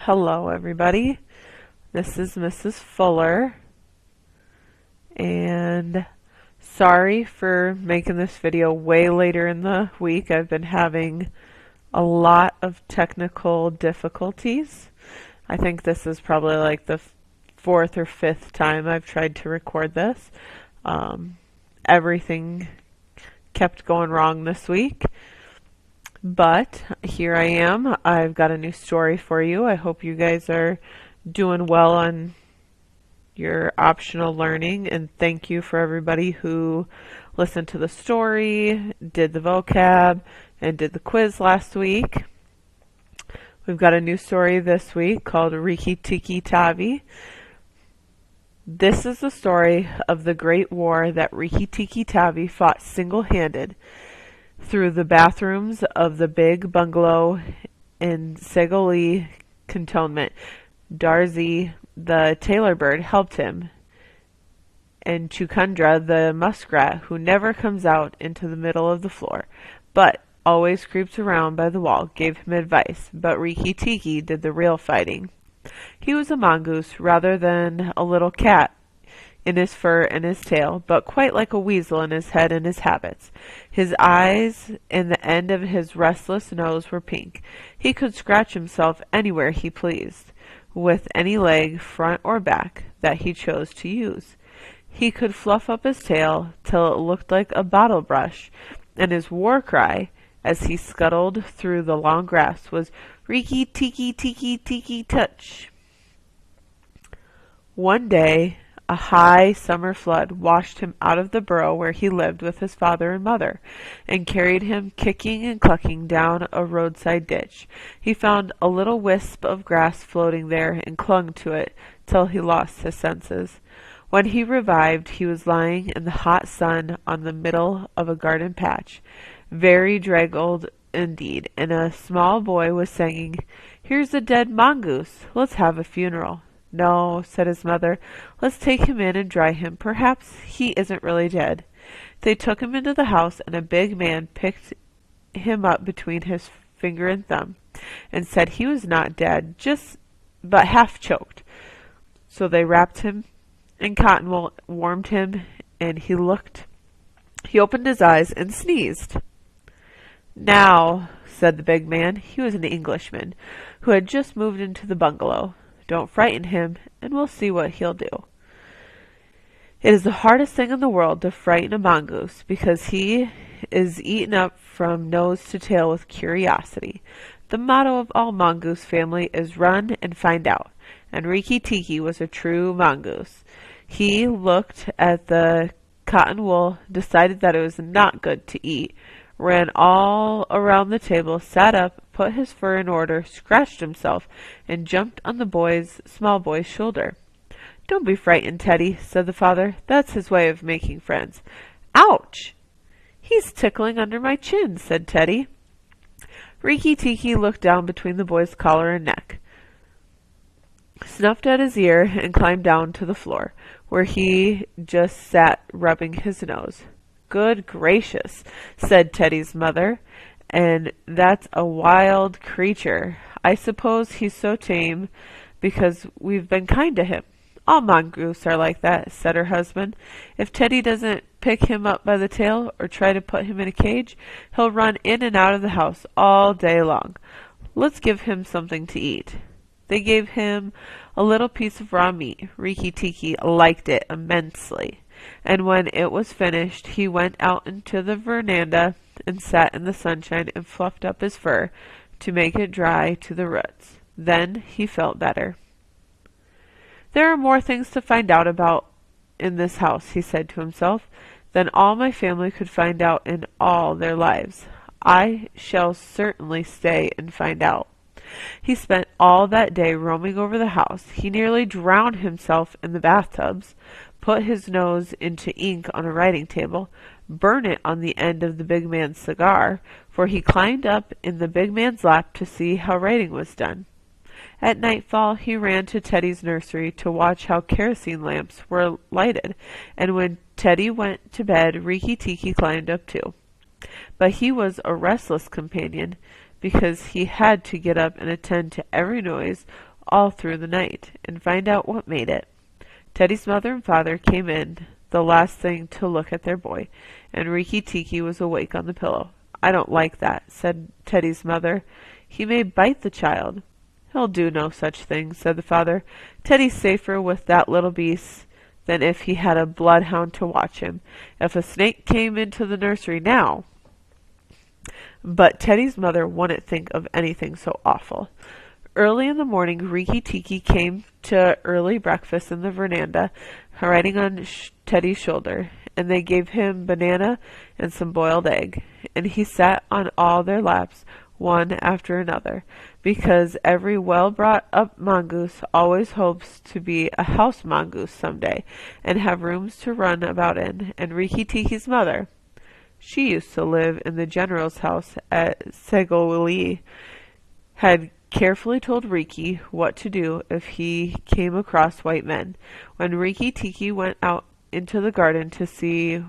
Hello, everybody. This is Mrs. Fuller, and sorry for making this video way later in the week. I've been having a lot of technical difficulties. I think this is probably like the fourth or fifth time I've tried to record this. Everything kept going wrong this week. But here I am. I've got a new story for you. I hope you guys are doing well on your optional learning, and thank you for everybody who listened to the story, did the vocab, and did the quiz last week. We've got a new story this week called Riki Tiki Tavi. This is the story of the Great War that Riki Tiki Tavi fought single-handed through the bathrooms of the big bungalow in Segoli Cantonment. Darzy, the tailor bird, helped him, and Chukundra, the muskrat, who never comes out into the middle of the floor, but always creeps around by the wall, gave him advice, but Riki Tiki did the real fighting. He was a mongoose rather than a little cat in his fur and his tail, but quite like a weasel in his head and his habits. His eyes and the end of his restless nose were pink. He could scratch himself anywhere he pleased, with any leg, front or back, that he chose to use. He could fluff up his tail till it looked like a bottle brush, and his war cry, as he scuttled through the long grass, was Riki Tiki Tiki Tiki Touch. One day, a high summer flood washed him out of the burrow where he lived with his father and mother, and carried him kicking and clucking down a roadside ditch. He found a little wisp of grass floating there and clung to it till he lost his senses. When he revived, he was lying in the hot sun on the middle of a garden patch, very draggled indeed, and a small boy was singing, "Here's a dead mongoose, let's have a funeral." "No," said his mother, "let's take him in and dry him. Perhaps he isn't really dead." They took him into the house, and a big man picked him up between his finger and thumb, and said he was not dead, but half choked. So they wrapped him in cotton wool, warmed him, and he opened his eyes and sneezed. "Now," said the big man, he was an Englishman, who had just moved into the bungalow, "don't frighten him, and we'll see what he'll do." It is the hardest thing in the world to frighten a mongoose, because he is eaten up from nose to tail with curiosity. The motto of all mongoose family is run and find out, and Riki Tiki was a true mongoose. He looked at the cotton wool, decided that it was not good to eat, ran all around the table, sat up, put his fur in order, scratched himself, and jumped on the small boy's shoulder. "Don't be frightened, Teddy," said the father. "That's his way of making friends." "Ouch! He's tickling under my chin," said Teddy. Riki Tiki looked down between the boy's collar and neck, snuffed at his ear, and climbed down to the floor, where he just sat rubbing his nose. "Good gracious," said Teddy's mother, "and that's a wild creature. I suppose he's so tame because we've been kind to him." "All mongoose are like that," said her husband. "If Teddy doesn't pick him up by the tail or try to put him in a cage, he'll run in and out of the house all day long. Let's give him something to eat." They gave him a little piece of raw meat. Riki Tiki liked it immensely, and when it was finished, he went out into the veranda and sat in the sunshine and fluffed up his fur to make it dry to the roots. Then he felt better. "There are more things to find out about in this house," he said to himself, "than all my family could find out in all their lives. I shall certainly stay and find out." He spent all that day roaming over the house. He nearly drowned himself in the bathtubs, put his nose into ink on a writing table, burned it on the end of the big man's cigar, for he climbed up in the big man's lap to see how writing was done. At nightfall he ran to Teddy's nursery to watch how kerosene lamps were lighted, and when Teddy went to bed, Riki Tiki climbed up too. But he was a restless companion, because he had to get up and attend to every noise all through the night and find out what made it. Teddy's mother and father came in the last thing to look at their boy, and Rikki Tikki was awake on the pillow. "I don't like that," said Teddy's mother. "He may bite the child." "He'll do no such thing," said the father. "Teddy's safer with that little beast than if he had a bloodhound to watch him. If a snake came into the nursery now—" But Teddy's mother wouldn't think of anything so awful. Early in the morning, Rikki Tikki came to early breakfast in the veranda, riding on Teddy's shoulder, and they gave him banana and some boiled egg, and he sat on all their laps, one after another, because every well-brought-up mongoose always hopes to be a house mongoose some day, and have rooms to run about in, and Rikki Tikki's mother, she used to live in the general's house at Segowlee, had carefully told Rikki what to do if he came across white men. When Rikki Tikki went out into the garden to see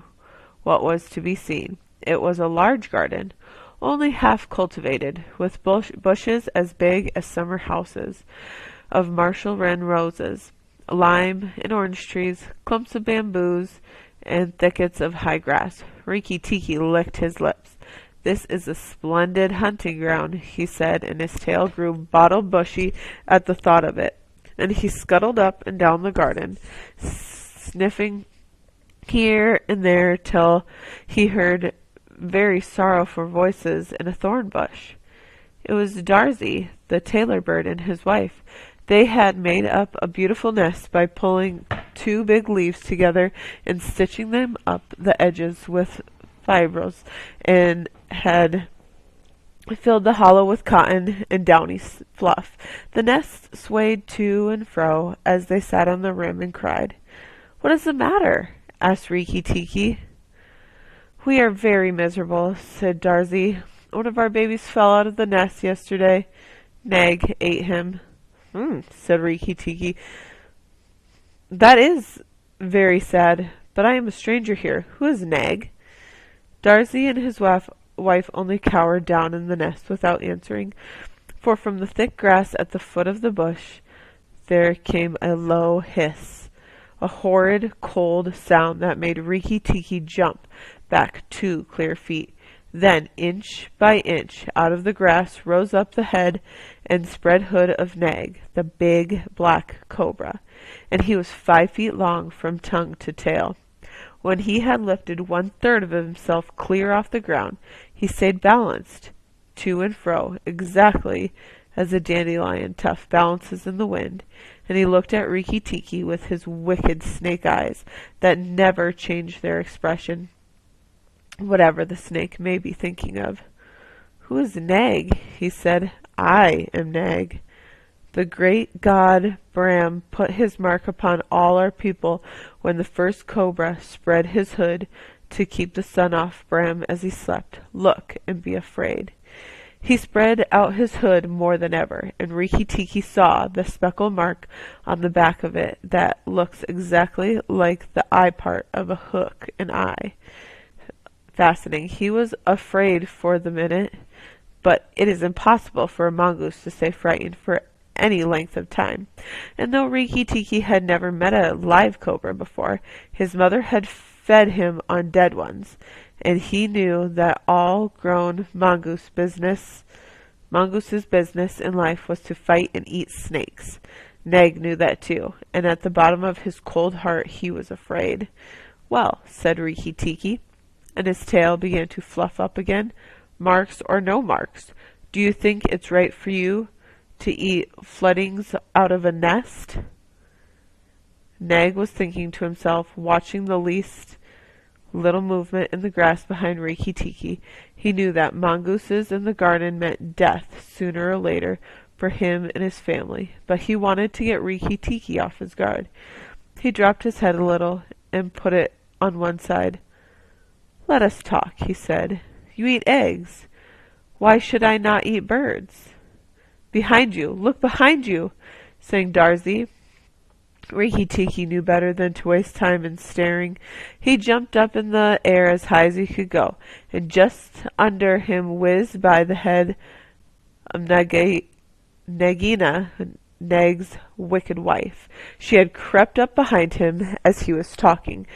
what was to be seen, it was a large garden, only half cultivated, with bushes as big as summer houses, of Marshall Wren roses, lime and orange trees, clumps of bamboos, and thickets of high grass. Rikki Tikki licked his lips. "This is a splendid hunting ground," he said, and his tail grew bottle bushy at the thought of it. And he scuttled up and down the garden, sniffing here and there till he heard very sorrowful voices in a thorn bush. It was Darzee, the tailor bird, and his wife. They had made up a beautiful nest by pulling two big leaves together and stitching them up the edges with fibrils, and had filled the hollow with cotton and downy fluff. The nest swayed to and fro as they sat on the rim and cried. "What is the matter?" asked Rikki Tikki. "We are very miserable," said Darzee. "One of our babies fell out of the nest yesterday. Nag ate him." Said Rikki Tikki. "That is very sad, but I am a stranger here. Who is Nag?" Darzee and his wife only cowered down in the nest without answering, for from the thick grass at the foot of the bush there came a low hiss, a horrid, cold sound that made Rikki Tikki jump back 2 clear feet. Then, inch by inch, out of the grass rose up the head and spread hood of Nag, the big black cobra, and he was 5 feet long from tongue to tail. When he had lifted 1/3 of himself clear off the ground, he stayed balanced to and fro, exactly as a dandelion tuft balances in the wind, and he looked at Rikki Tikki with his wicked snake eyes that never changed their expression, whatever the snake may be thinking of. "Who is Nag?" he said. "I am Nag. The great god Brahm put his mark upon all our people when the first cobra spread his hood to keep the sun off Brahm as he slept. Look and be afraid." He spread out his hood more than ever, and Rikki Tikki saw the speckled mark on the back of it that looks exactly like the eye part of a hook and eye. Fascinating. He was afraid for the minute, but it is impossible for a mongoose to stay frightened for any length of time. And though Rikki Tikki had never met a live cobra before, his mother had fed him on dead ones, and he knew that all grown mongooses' business in life was to fight and eat snakes. Nag knew that too, and at the bottom of his cold heart he was afraid. "Well," said Rikki Tikki, and his tail began to fluff up again, "marks or no marks, do you think it's right for you to eat fledglings out of a nest?" Nag was thinking to himself, watching the least little movement in the grass behind Rikki Tikki. He knew that mongooses in the garden meant death sooner or later for him and his family, but he wanted to get Rikki Tikki off his guard. He dropped his head a little and put it on one side. "Let us talk," he said. "You eat eggs. Why should I not eat birds?" "Behind you! Look behind you!" sang Darzee. Rikki Tikki knew better than to waste time in staring. He jumped up in the air as high as he could go, and just under him whizzed by the head of Nagina, Nag's wicked wife. She had crept up behind him as he was talking,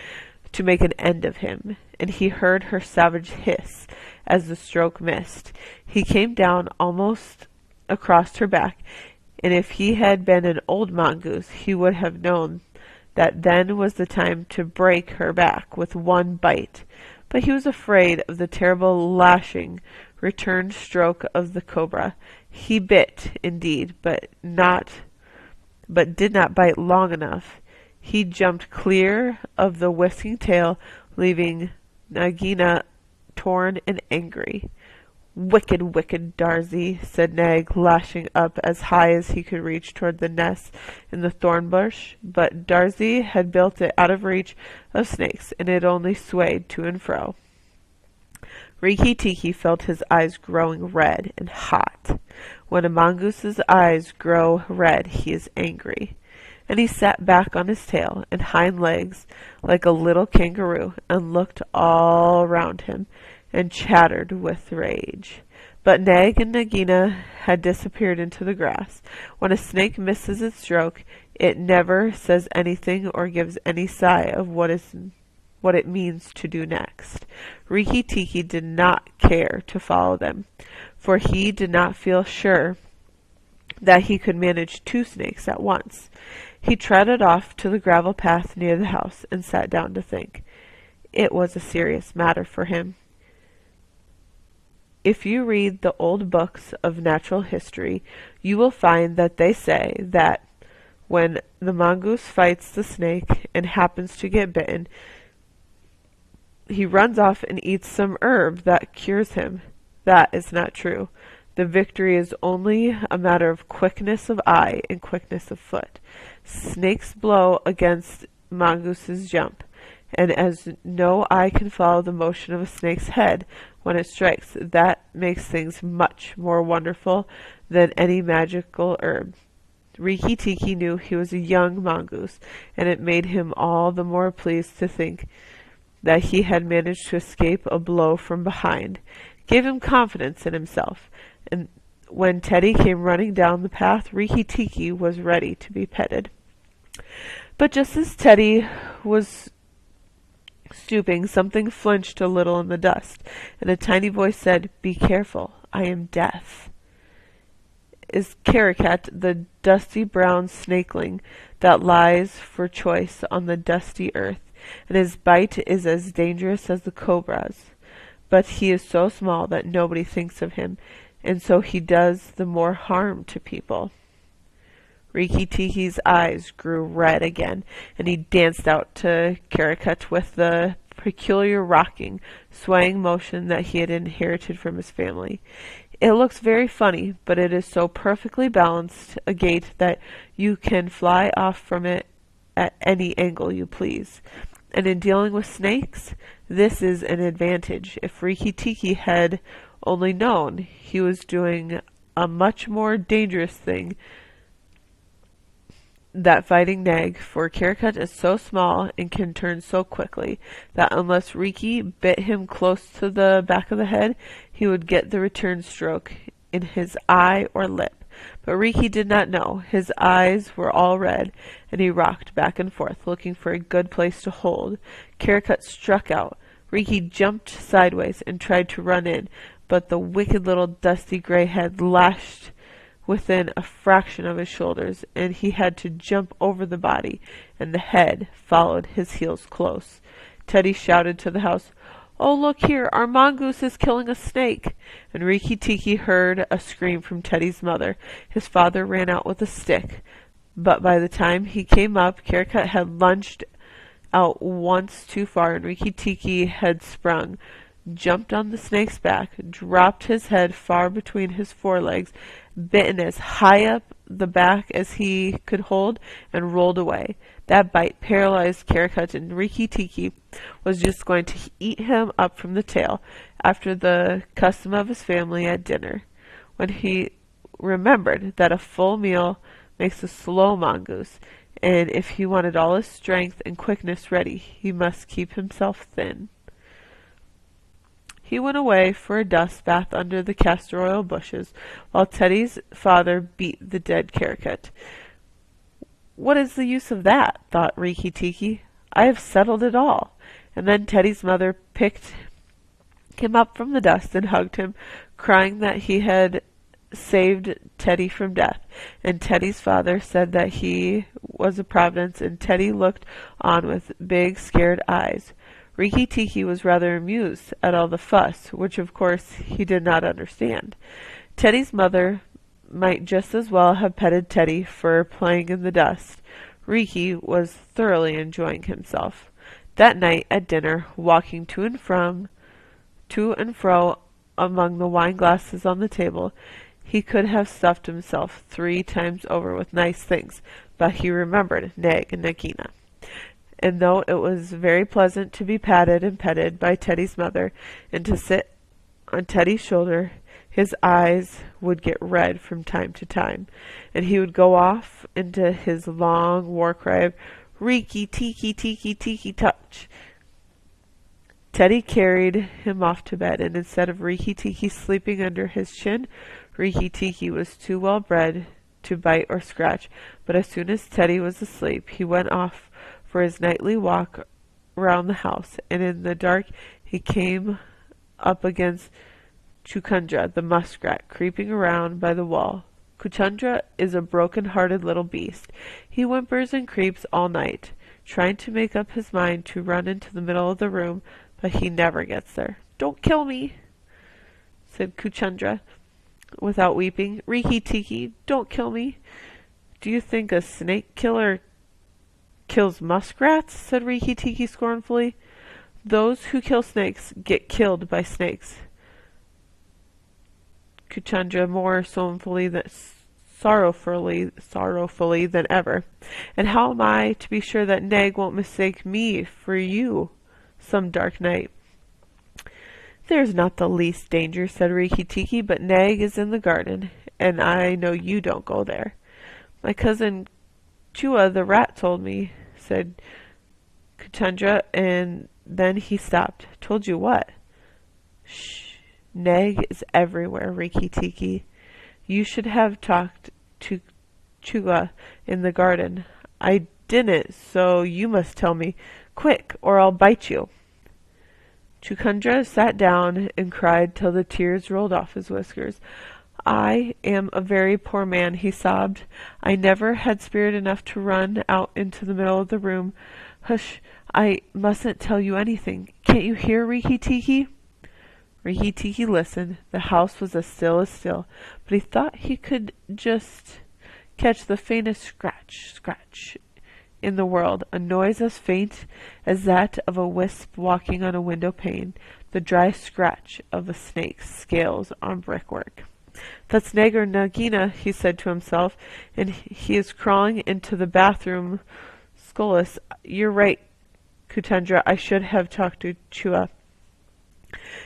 to make an end of him, and he heard her savage hiss as the stroke missed. He came down almost across her back, and if he had been an old mongoose, he would have known that then was the time to break her back with one bite. But he was afraid of the terrible lashing return stroke of the cobra. He bit, indeed, but did not bite long enough. He jumped clear of the whisking tail, leaving Nagina torn and angry. "Wicked, wicked Darzee," said Nag, lashing up as high as he could reach toward the nest in the thorn bush. But Darzee had built it out of reach of snakes, and it only swayed to and fro. Rikki Tikki felt his eyes growing red and hot. When a mongoose's eyes grow red, he is angry. And he sat back on his tail and hind legs like a little kangaroo and looked all round him and chattered with rage. But Nag and Nagina had disappeared into the grass. When a snake misses its stroke, it never says anything or gives any sigh of what it means to do next. Rikki Tikki did not care to follow them, for he did not feel sure that he could manage 2 snakes at once. He trotted off to the gravel path near the house and sat down to think. It was a serious matter for him. If you read the old books of natural history, you will find that they say that when the mongoose fights the snake and happens to get bitten, he runs off and eats some herb that cures him. That is not true. The victory is only a matter of quickness of eye and quickness of foot. Snakes blow against mongooses jump, and as no eye can follow the motion of a snake's head when it strikes, that makes things much more wonderful than any magical herb. Rikki Tikki knew he was a young mongoose, and it made him all the more pleased to think that he had managed to escape a blow from behind. Gave him confidence in himself, and when Teddy came running down the path, Rikki Tikki was ready to be petted. But just as Teddy was stooping, something flinched a little in the dust, and a tiny voice said, "Be careful, I am deaf." Is Karakat the dusty brown snakeling that lies for choice on the dusty earth, and his bite is as dangerous as the cobra's. But he is so small that nobody thinks of him, and so he does the more harm to people. Rikki Tikki's eyes grew red again, and he danced out to Karakat with the peculiar rocking, swaying motion that he had inherited from his family. It looks very funny, but it is so perfectly balanced a gait that you can fly off from it at any angle you please. And in dealing with snakes, this is an advantage. If Rikki Tikki had only known, he was doing a much more dangerous thing than fighting Nag, for Karakat is so small and can turn so quickly that unless Rikki bit him close to the back of the head, he would get the return stroke in his eye or lip. But Rikki did not know. His eyes were all red, and he rocked back and forth, looking for a good place to hold. Karakat struck out. Rikki jumped sideways and tried to run in, but the wicked little dusty gray head lashed within a fraction of his shoulders, and he had to jump over the body, and the head followed his heels close. Teddy shouted to the house, "Oh, look here, our mongoose is killing a snake!" And Rikki Tikki heard a scream from Teddy's mother. His father ran out with a stick, but by the time he came up, Karakat had lunged out once too far, and Rikki Tikki had sprung, jumped on the snake's back, dropped his head far between his forelegs, bitten as high up the back as he could hold, and rolled away. That bite paralyzed Karakat, and Rikki Tikki was just going to eat him up from the tail, after the custom of his family at dinner, when he remembered that a full meal makes a slow mongoose, and if he wanted all his strength and quickness ready, he must keep himself thin. He went away for a dust bath under the castor oil bushes, while Teddy's father beat the dead Caracut. What is the use of that? Thought Rikki Tikki. I have settled it all. And then Teddy's mother picked him up from the dust and hugged him, crying that he had saved Teddy from death. And Teddy's father said that he was a providence, and Teddy looked on with big, scared eyes. Rikki Tikki was rather amused at all the fuss, which of course he did not understand. Teddy's mother might just as well have petted Teddy for playing in the dust. Rikki was thoroughly enjoying himself. That night at dinner, walking to and fro among the wine glasses on the table, he could have stuffed himself 3 times over with nice things, but he remembered Nag and Nagina. And though it was very pleasant to be patted and petted by Teddy's mother and to sit on Teddy's shoulder, his eyes would get red from time to time, and he would go off into his long war cry of Rikki Tikki Tikki Tikki touch. Teddy carried him off to bed, and instead of Rikki Tikki sleeping under his chin, Rikki Tikki was too well bred to bite or scratch, but as soon as Teddy was asleep, he went off for his nightly walk round the house, and in the dark he came up against Chuchundra, the muskrat, creeping around by the wall. Chuchundra is a broken-hearted little beast. He whimpers and creeps all night, trying to make up his mind to run into the middle of the room, but he never gets there. "Don't kill me," said Chuchundra, without weeping. "Rikki Tikki, don't kill me." "Do you think a snake killer kills muskrats?" said Rikki Tikki scornfully. "Those who kill snakes get killed by snakes." Chuchundra more sorrowfully than ever. "And how am I to be sure that Nag won't mistake me for you some dark night?" "There's not the least danger," said Rikki Tikki, "but Nag is in the garden, and I know you don't go there." "My cousin Chua the rat told me," said Chuchundra, and then he stopped. "Told you what?" "Shh. Nag is everywhere, Rikki Tikki. You should have talked to Chua in the garden." "I didn't, so you must tell me. Quick, or I'll bite you." Chuchundra sat down and cried till the tears rolled off his whiskers. "I am a very poor man," he sobbed. "I never had spirit enough to run out into the middle of the room. Hush, I mustn't tell you anything. Can't you hear, Rikki Tikki?" Rikki Tikki listened. The house was as still, but he thought he could just catch the faintest scratch in the world, a noise as faint as that of a wisp walking on a window pane, the dry scratch of a snake's scales on brickwork. "That's Nag or Nagina," he said to himself, "and he is crawling into the bathroom scullis. You're right, Chuchundra, I should have talked to Chua."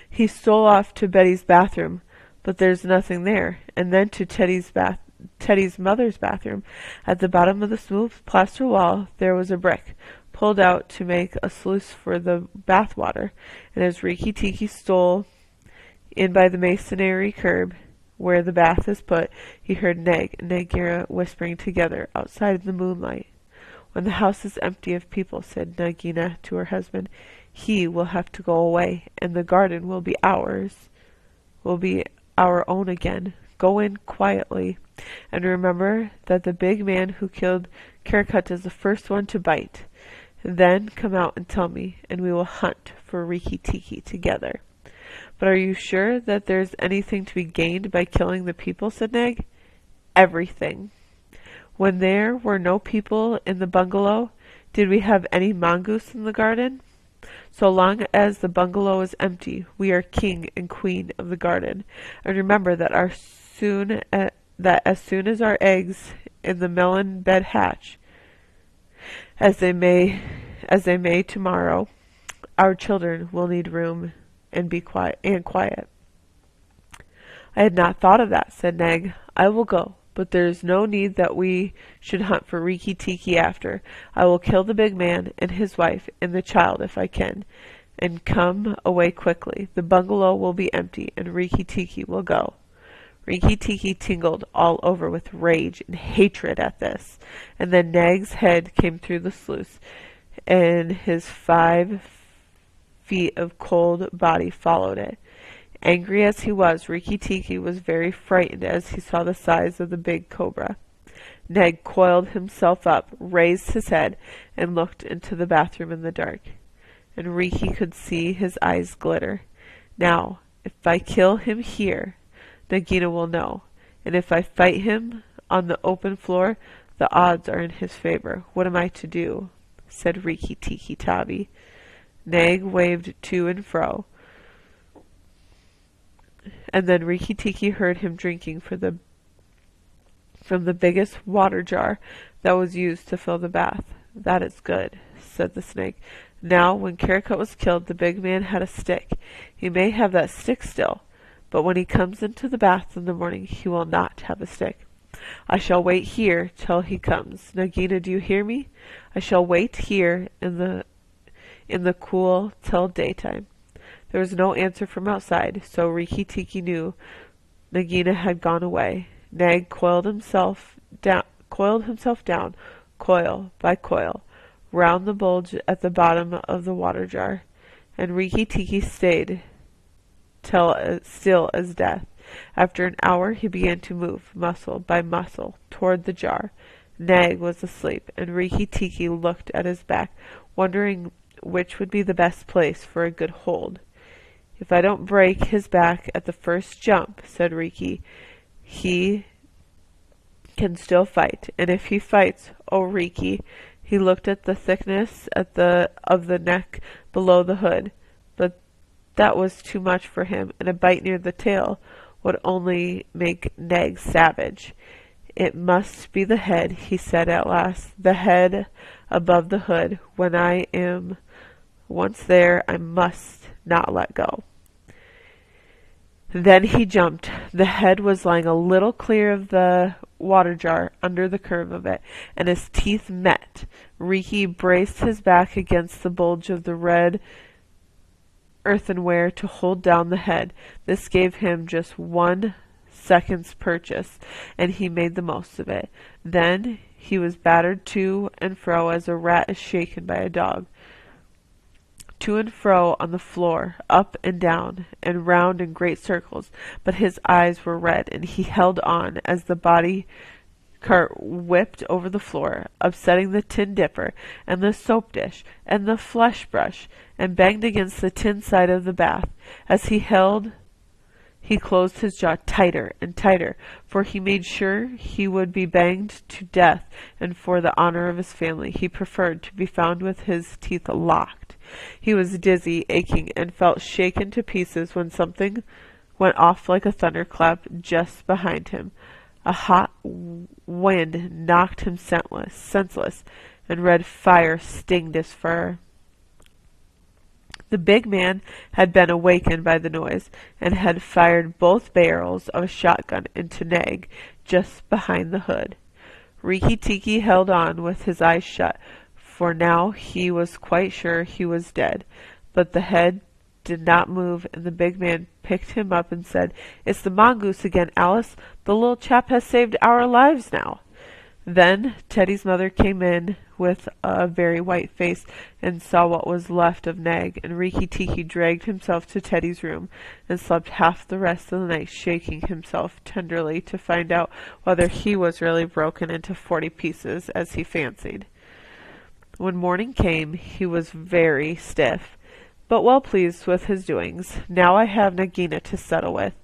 He stole off to Betty's bathroom, but there's nothing there, and then to Teddy's mother's bathroom. At the bottom of the smooth plaster wall there was a brick, pulled out to make a sluice for the bath water, and as Rikki Tikki stole in by the masonry curb where the bath is put, he heard Nag and Nagina whispering together outside in the moonlight. "When the house is empty of people," said Nagina to her husband, "he will have to go away, and the garden will be our own again. Go in quietly, and remember that the big man who killed Caracut is the first one to bite. Then come out and tell me, and we will hunt for Rikki Tikki together." "But are you sure that there's anything to be gained by killing the people?" said Nag. "Everything. When there were no people in the bungalow, did we have any mongoose in the garden? So long as the bungalow is empty, we are king and queen of the garden. And remember that as soon as our eggs in the melon bed hatch, as they may tomorrow, our children will need room and be quiet. "I had not thought of that," said Nag. "I will go, but there is no need that we should hunt for Rikki Tikki after. I will kill the big man and his wife and the child if I can, and come away quickly. The bungalow will be empty, and Rikki Tikki will go. Rikki Tikki tingled all over with rage and hatred at this, and then Nag's head came through the sluice, and his 5 feet of cold body followed it. Angry as he was, Rikki Tikki was very frightened as he saw the size of the big cobra. Nag coiled himself up, raised his head, and looked into the bathroom in the dark. And Rikki could see his eyes glitter. Now, if I kill him here, Nagina will know, and if I fight him on the open floor, the odds are in his favor. What am I to do? Said Rikki Tikki Tavi. Nag waved to and fro, and then Rikki Tikki heard him drinking from the biggest water jar that was used to fill the bath. That is good, said the snake. Now, when Karaka was killed, the big man had a stick. He may have that stick still, but when he comes into the bath in the morning, he will not have a stick. I shall wait here till he comes. Nagina, do you hear me? I shall wait here in the cool till daytime. There was no answer from outside, so Rikki Tikki knew Nagina had gone away. Nag coiled himself down, coil by coil, round the bulge at the bottom of the water jar, and Rikki Tikki stayed till still as death. After an hour he began to move, muscle by muscle, toward the jar. Nag was asleep, and Rikki Tikki looked at his back, wondering which would be the best place for a good hold. If I don't break his back at the first jump, said Rikki, he can still fight. And if he fights, oh Rikki, he looked at the thickness of the neck below the hood, but that was too much for him, and a bite near the tail would only make Nag savage. It must be the head, he said at last, the head above the hood. When I am once there, I must not let go. Then he jumped. The head was lying a little clear of the water jar under the curve of it, and his teeth met. Rikki braced his back against the bulge of the red earthenware to hold down the head. This gave him just 1 second's purchase, and he made the most of it. Then he was battered to and fro as a rat is shaken by a dog. To and fro on the floor, up and down, and round in great circles, but his eyes were red, and he held on as the body cart whipped over the floor, upsetting the tin dipper, and the soap dish, and the flesh brush, and banged against the tin side of the bath. As he closed his jaw tighter and tighter, for he made sure he would be banged to death, and for the honor of his family he preferred to be found with his teeth locked. He was dizzy, aching, and felt shaken to pieces when something went off like a thunderclap just behind him. A hot wind knocked him senseless, and red fire stinged his fur. The big man had been awakened by the noise, and had fired both barrels of a shotgun into Nag just behind the hood. Rikki Tikki held on with his eyes shut, for now he was quite sure he was dead. But the head did not move, and the big man picked him up and said, "It's the mongoose again, Alice. The little chap has saved our lives now." Then Teddy's mother came in with a very white face and saw what was left of Nag, and Rikki Tikki dragged himself to Teddy's room and slept half the rest of the night, shaking himself tenderly to find out whether he was really broken into 40 pieces as he fancied. When morning came, he was very stiff, but well pleased with his doings. Now I have Nagina to settle with,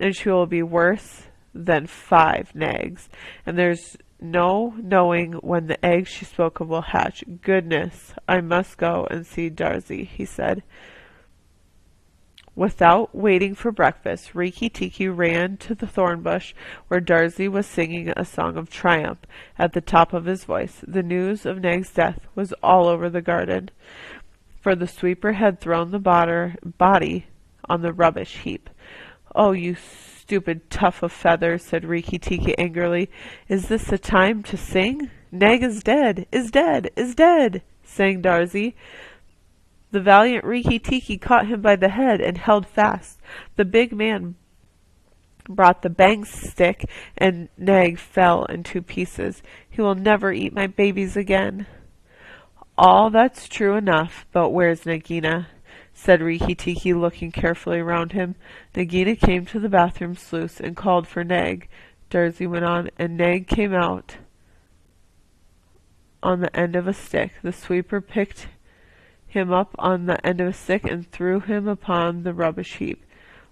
and she will be worse than 5 Nags, and there's no knowing when the eggs she spoke of will hatch. Goodness, I must go and see Darzee, he said. Without waiting for breakfast, Rikki Tikki ran to the thorn bush where Darzee was singing a song of triumph at the top of his voice. The news of Nag's death was all over the garden, for the sweeper had thrown the body on the rubbish heap. "Oh, you stupid tuft of feathers," said Rikki Tikki angrily. "Is this the time to sing? Nag is dead, is dead, is dead," sang Darzee. The valiant Rikki Tikki caught him by the head and held fast. The big man brought the bang stick, and Nag fell in 2 pieces. He will never eat my babies again. All that's true enough, but where's Nagina? Said Rikki Tikki, looking carefully around him. Nagina came to the bathroom sluice and called for Nag. Darzy went on, and Nag came out on the end of a stick. The sweeper picked him up on the end of a stick and threw him upon the rubbish heap.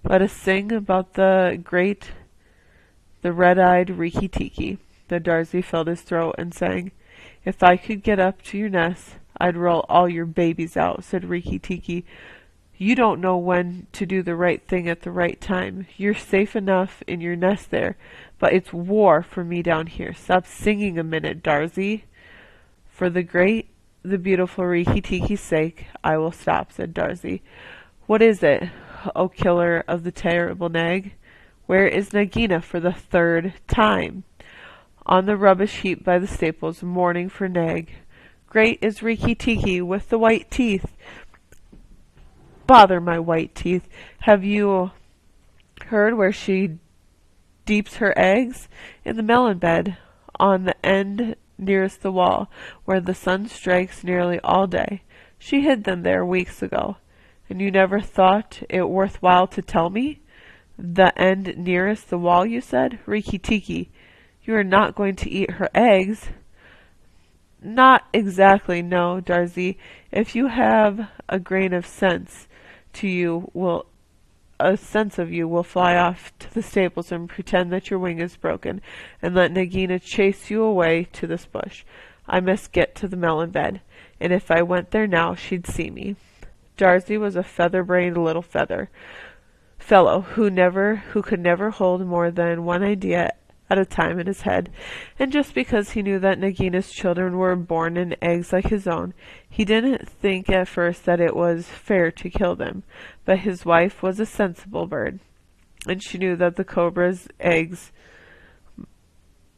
Let us sing about the red-eyed Rikki Tikki. The Darzy filled his throat and sang, If I could get up to your nest, I'd roll all your babies out, said Rikki Tikki. You don't know when to do the right thing at the right time. You're safe enough in your nest there, but it's war for me down here. Stop singing a minute, Darzy. For the beautiful Rikki Tikki's sake, I will stop, said Darzy. What is it, O killer of the terrible Nag? Where is Nagina for the 3rd time? On the rubbish heap by the stables, mourning for Nag. Great is Rikki Tikki with the white teeth. Bother my white teeth. Have you heard where she deeps her eggs? In the melon bed, on the end nearest the wall, where the sun strikes nearly all day. She hid them there weeks ago. And you never thought it worthwhile to tell me? The end nearest the wall, you said? Rikki Tikki, you are not going to eat her eggs. Not exactly, no, Darzy. If you have a grain of sense of you will fly off to the stables and pretend that your wing is broken, and let Nagina chase you away to this bush. I must get to the melon bed, and if I went there now, she'd see me. Darzy was a feather-brained little fellow who could never hold more than one idea at a time in his head, and just because he knew that Nagina's children were born in eggs like his own, he didn't think at first that it was fair to kill them. But his wife was a sensible bird, and she knew that the cobra's eggs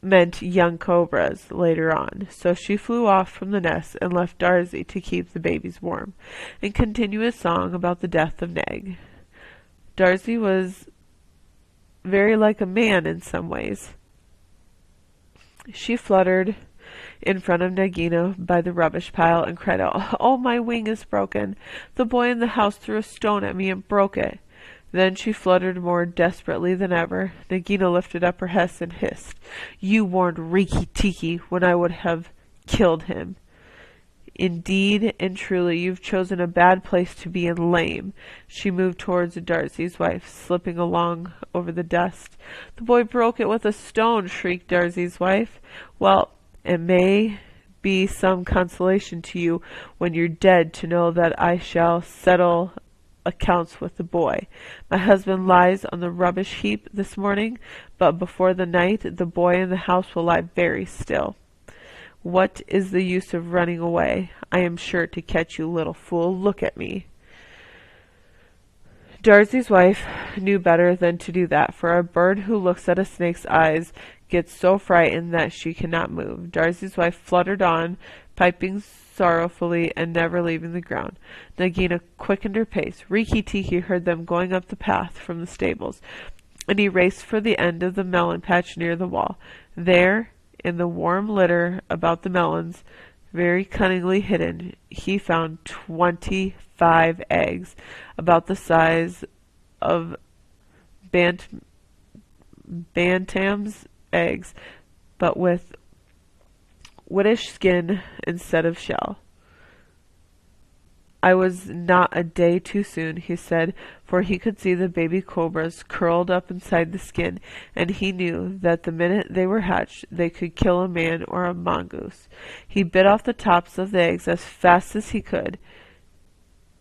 meant young cobras later on, so she flew off from the nest and left Darzy to keep the babies warm, and continue his song about the death of Nag. Darzy was very like a man in some ways. She fluttered in front of Nagina by the rubbish pile and cried out, Oh, my wing is broken. The boy in the house threw a stone at me and broke it. Then she fluttered more desperately than ever. Nagina lifted up her head and hissed, You warned Rikki Tikki when I would have killed him. Indeed and truly, you've chosen a bad place to be and lame. She moved towards Darzy's wife, slipping along over the dust. The boy broke it with a stone, shrieked Darzy's wife. Well, it may be some consolation to you when you're dead to know that I shall settle accounts with the boy. My husband lies on the rubbish heap this morning, but before the night the boy in the house will lie very still. What is the use of running away? I am sure to catch you, little fool. Look at me. Darzy's wife knew better than to do that, for a bird who looks at a snake's eyes gets so frightened that she cannot move. Darzy's wife fluttered on, piping sorrowfully and never leaving the ground. Nagina quickened her pace. Rikki Tikki heard them going up the path from the stables, and he raced for the end of the melon patch near the wall. There, in the warm litter about the melons, very cunningly hidden, he found 25 eggs, about the size of bantam's eggs, but with whitish skin instead of shell. I was not a day too soon, he said, for he could see the baby cobras curled up inside the skin, and he knew that the minute they were hatched they could kill a man or a mongoose. He bit off the tops of the eggs as fast as he could,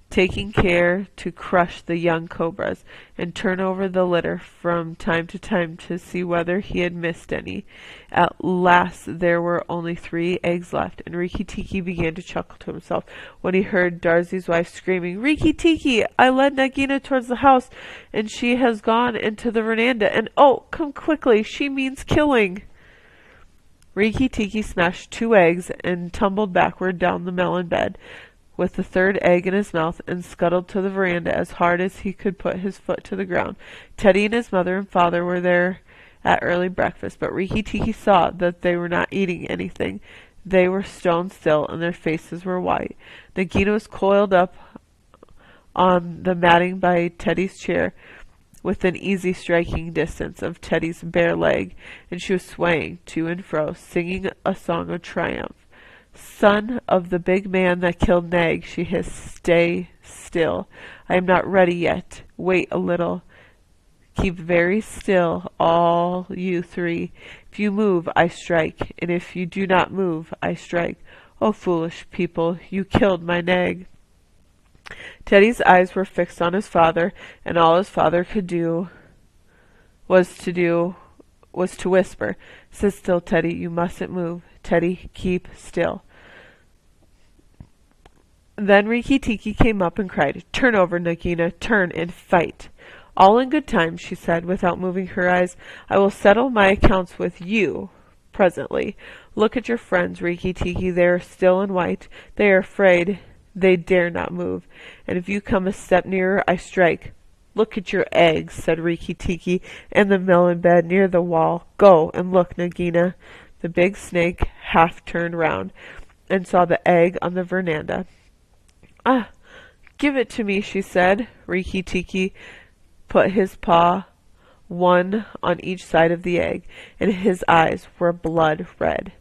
taking care to crush the young cobras, and turn over the litter from time to time to see whether he had missed any. At last there were only 3 eggs left, and Rikki Tikki began to chuckle to himself when he heard Darzy's wife screaming, Rikki Tikki, I led Nagina towards the house, and she has gone into the veranda, and oh, come quickly, she means killing. Rikki Tikki smashed 2 eggs and tumbled backward down the melon bed. with the third egg in his mouth and scuttled to the veranda as hard as he could put his foot to the ground. Teddy and his mother and father were there at early breakfast, but Rikki Tikki saw that they were not eating anything. They were stone still, and their faces were white. Nagina was coiled up on the matting by Teddy's chair, within easy striking distance of Teddy's bare leg, and she was swaying to and fro, singing a song of triumph. "Son of the big man that killed Nag," she hissed, "stay still. I am not ready yet. Wait a little. Keep very still, all you three. If you move, I strike, and if you do not move, I strike. Oh, foolish people, you killed my Nag." Teddy's eyes were fixed on his father, and all his father could do was to whisper, "Sit still, Teddy, you mustn't move. Teddy, keep still." Then Rikki Tikki came up and cried, "Turn over, Nagina, turn and fight." "All in good time," she said, without moving her eyes. "I will settle my accounts with you presently. Look at your friends, Rikki Tikki. They are still and white. They are afraid. They dare not move. And if you come a step nearer, I strike." "Look at your eggs," said Rikki Tikki, "in the melon bed near the wall. Go and look, Nagina." The big snake half turned round and saw the egg on the veranda. "Ah, give it to me," she said. Rikki Tikki put his paw, one on each side of the egg, and his eyes were blood red.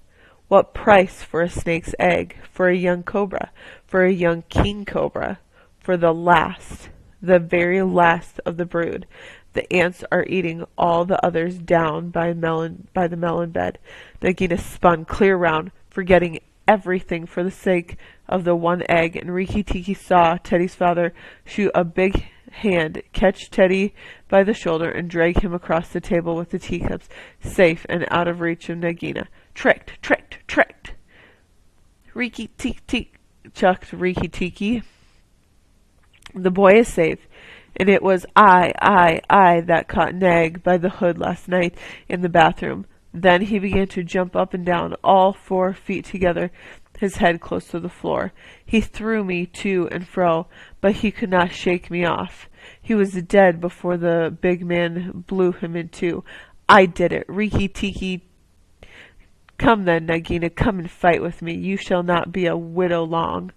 What price for a snake's egg, for a young cobra, for a young king cobra, for the last, the very last of the brood? The ants are eating all the others down by the melon bed. Nagina spun clear round, forgetting everything for the sake of the one egg, and Rikki Tikki saw Teddy's father shoot a big hand, catch Teddy by the shoulder, and drag him across the table with the teacups, safe and out of reach of Nagina. "Tricked, tricked, tricked!" "Rikki Tikki," chucked Rikki Tikki. "The boy is safe, and it was I that caught Nag by the hood last night in the bathroom." Then he began to jump up and down, all 4 feet together, his head close to the floor. "He threw me to and fro, but he could not shake me off. He was dead before the big man blew him in two. I did it, Rikki Tikki. Come then, Nagina, come and fight with me. You shall not be a widow long."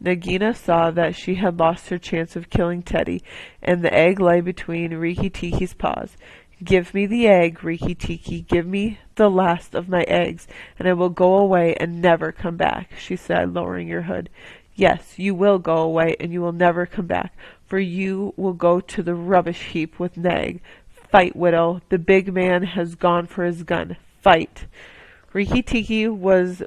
Nagina saw that she had lost her chance of killing Teddy, and the egg lay between Rikki Tikki's paws. "Give me the egg, Rikki Tikki, give me the last of my eggs, and I will go away and never come back," she said, lowering her hood. "Yes, you will go away, and you will never come back, for you will go to the rubbish heap with Nag. Fight, widow, the big man has gone for his gun. Fight." Rikki Tikki was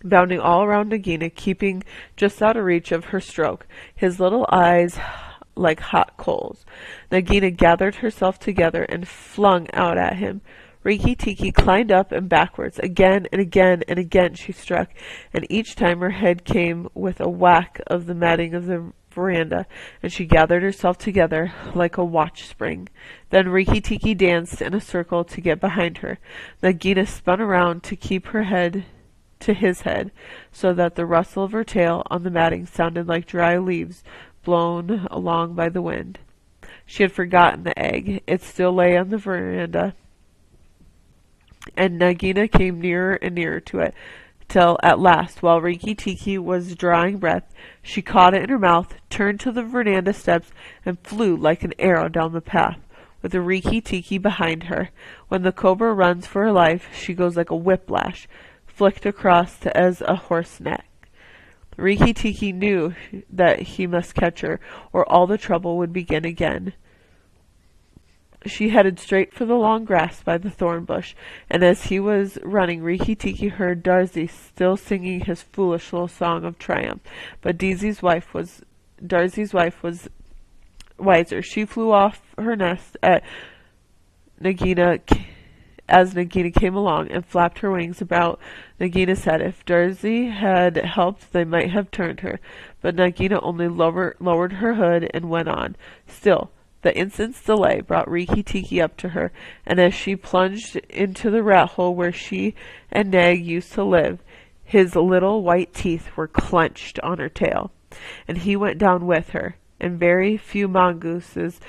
bounding all around Nagina, keeping just out of reach of her stroke, his little eyes like hot coals. Nagina gathered herself together and flung out at him. Rikki Tikki climbed up and backwards. Again and again and again she struck, and each time her head came with a whack of the matting of the veranda, and she gathered herself together like a watch spring. Then Rikki Tikki danced in a circle to get behind her. Nagina spun around to keep her head to his head, so that the rustle of her tail on the matting sounded like dry leaves blown along by the wind. She had forgotten the egg. It still lay on the veranda, and Nagina came nearer and nearer to it, till at last, while Rikki Tikki was drawing breath, she caught it in her mouth, turned to the veranda steps, and flew like an arrow down the path, with the Rikki Tikki behind her. When the cobra runs for her life, she goes like a whiplash, flicked across as a horse neck. Rikki Tikki knew that he must catch her, or all the trouble would begin again. She headed straight for the long grass by the thorn bush, and as he was running, Rikki Tikki heard Darzee still singing his foolish little song of triumph. But Darzee's wife was wiser. She flew off her nest at Nagina as Nagina came along, and flapped her wings about Nagina's head. If Darzee had helped, they might have turned her, but Nagina only lowered her hood and went on. Still, the instant's delay brought Rikki Tikki up to her, and as she plunged into the rat hole where she and Nag used to live, His little white teeth were clenched on her tail, and he went down with her, and very few mongooses,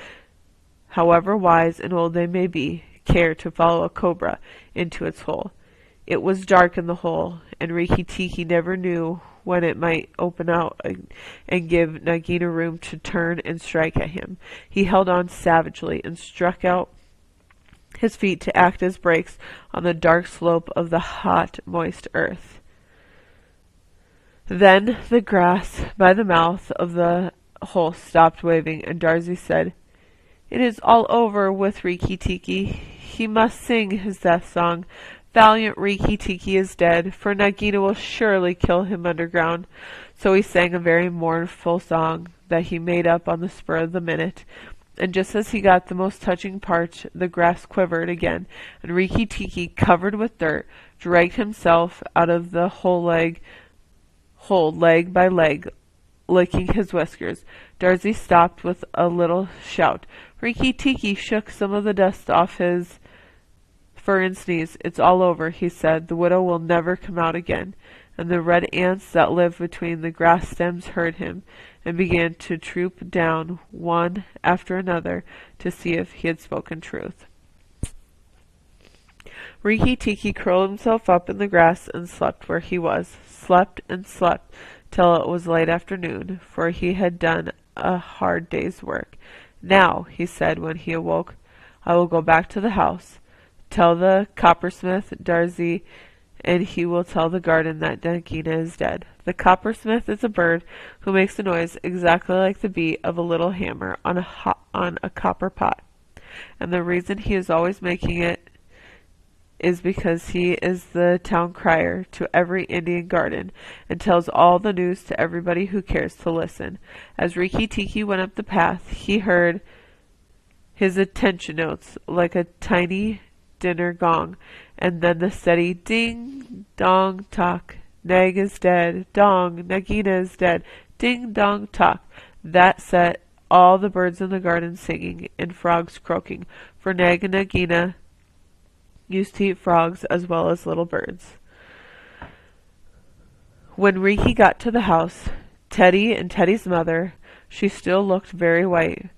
however wise and old they may be, care to follow a cobra into its hole. It was dark in the hole, and Rikki Tikki never knew when it might open out and give Nagina room to turn and strike at him. He held on savagely and struck out his feet to act as brakes on the dark slope of the hot, moist earth. Then the grass by the mouth of the hole stopped waving, and Darzee said, "It is all over with Rikki Tikki. He must sing his death song. Valiant Rikki Tikki is dead, for Nagina will surely kill him underground." So he sang a very mournful song that he made up on the spur of the minute, and just as he got the most touching part, the grass quivered again, and Rikki Tikki, covered with dirt, dragged himself out of the hole leg by leg, licking his whiskers. Darzee stopped with a little shout. Rikki Tikki shook some of the dust off his fur and sneezed. "It's all over," he said. "The widow will never come out again." And the red ants that lived between the grass stems heard him, and began to troop down one after another to see if he had spoken truth. Rikki Tikki curled himself up in the grass and slept where he was, slept and slept till it was late afternoon, for he had done a hard day's work. "Now," he said when he awoke, "I will go back to the house. Tell the coppersmith, Darzee, and he will tell the garden that Nagina is dead." The coppersmith is a bird who makes a noise exactly like the beat of a little hammer on a copper pot, and the reason he is always making it is because he is the town crier to every Indian garden, and tells all the news to everybody who cares to listen. As Rikki Tikki went up the path, he heard his attention notes like a tiny dinner gong, and then the steady ding dong tock. Nag is dead. Dong. Nagina is dead. Ding dong tock. That set all the birds in the garden singing and frogs croaking, for Nag and Nagina used to eat frogs as well as little birds. When Rikki got to the house, Teddy and Teddy's mother, she still looked very white,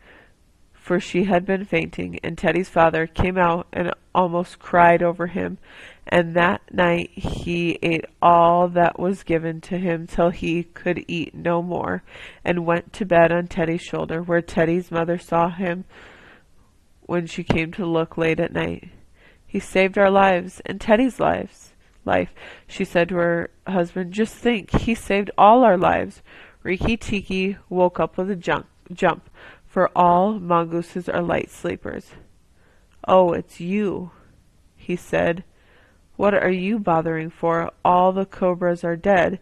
for she had been fainting, and Teddy's father came out and almost cried over him, and that night he ate all that was given to him till he could eat no more, and went to bed on Teddy's shoulder, where Teddy's mother saw him when she came to look late at night. "He saved our lives and Teddy's life," she said to her husband. "Just think, he saved all our lives." Rikki Tikki woke up with a jump, for all mongooses are light sleepers. "Oh, it's you," he said. "What are you bothering for? All the cobras are dead,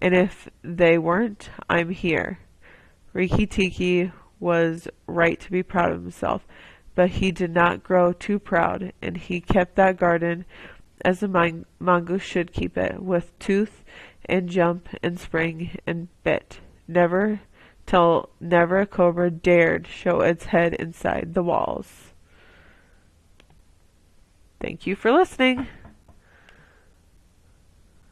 and if they weren't, I'm here." Rikki Tikki was right to be proud of himself, but he did not grow too proud, and he kept that garden as a mongoose should keep it, with tooth and jump and spring and bit. Never a cobra dared show its head inside the walls. Thank you for listening.